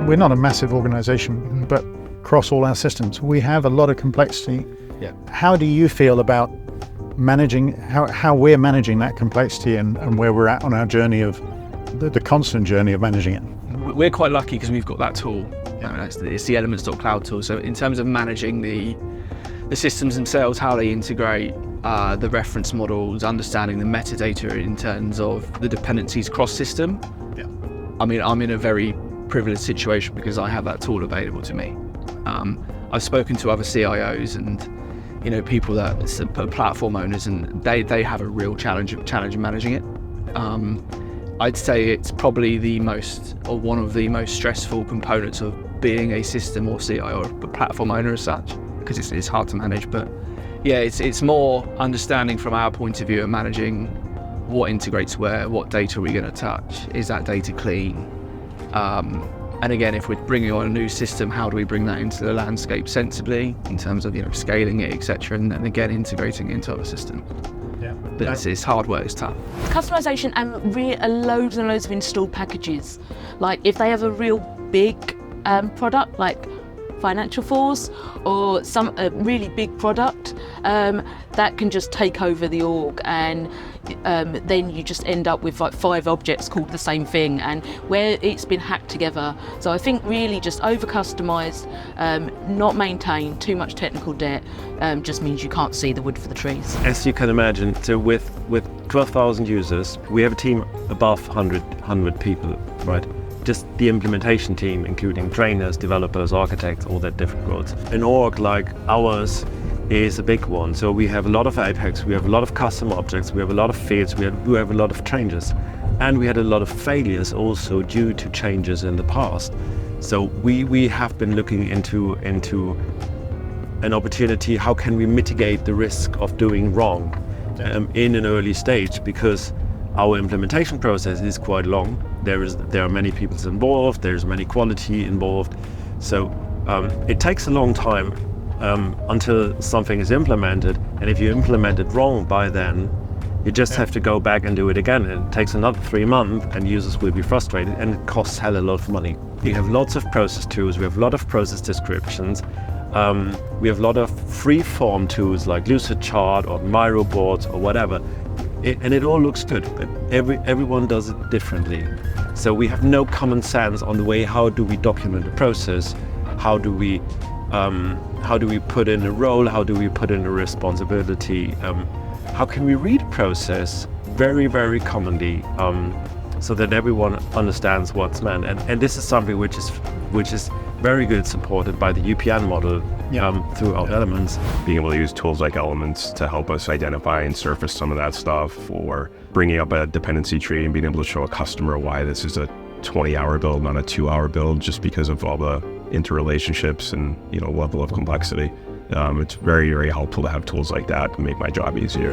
we're not a massive organization, but across all our systems, we have a lot of complexity. Yeah. How do you feel about managing, how we're managing that complexity and where we're at on our journey of, the constant journey of managing it? We're quite lucky because we've got that tool. It's the Elements.cloud tool. So in terms of managing the systems themselves, how they integrate, the reference models, understanding the metadata in terms of the dependencies cross-system. Yeah. I mean, I'm in a very privileged situation because I have that tool available to me. I've spoken to other CIOs and people that are platform owners, and they have a real challenge in managing it. I'd say it's probably one of the most stressful components of being a system or CIO or a platform owner as such, because it's hard to manage. But yeah, it's more understanding from our point of view of managing what integrates where, what data are we going to touch, is that data clean? And again, if we're bringing on a new system, how do we bring that into the landscape sensibly in terms of scaling it, etc., and then again integrating it into other systems. Yeah. But it's hard work, it's tough. Customization and loads and loads of installed packages. Like if they have a real big product like Financial Force or some really big product, that can just take over the org, and then you just end up with like 5 objects called the same thing, and where it's been hacked together. So I think really just over customized, not maintained, too much technical debt, just means you can't see the wood for the trees. As you can imagine, so with 12,000 users, we have a team above 100 people, right? Just the implementation team, including trainers, developers, architects, all that different roles. An org like ours is a big one. So we have a lot of Apex, we have a lot of custom objects, we have a lot of fields, we have a lot of changes. And we had a lot of failures also due to changes in the past. So we have been looking into an opportunity, how can we mitigate the risk of doing wrong in an early stage, because our implementation process is quite long. There are many people involved, there's many quality involved. So it takes a long time until something is implemented. And if you implement it wrong by then, you just have to go back and do it again. And it takes another 3 months and users will be frustrated, and it costs hell a lot of money. We have lots of process tools, we have a lot of process descriptions. We have a lot of free-form tools like Lucidchart or Miro boards or whatever. And it all looks good, but everyone does it differently. So we have no common sense on the way, how do we document the process? How do we put in a role? How do we put in a responsibility? How can we read a process very, very commonly, so that everyone understands what's meant? And this is something which is very good supported by the UPN model through our Elements. Being able to use tools like Elements to help us identify and surface some of that stuff, or bringing up a dependency tree and being able to show a customer why this is a 20-hour build, not a 2-hour build, just because of all the interrelationships and level of complexity. It's very, very helpful to have tools like that to make my job easier.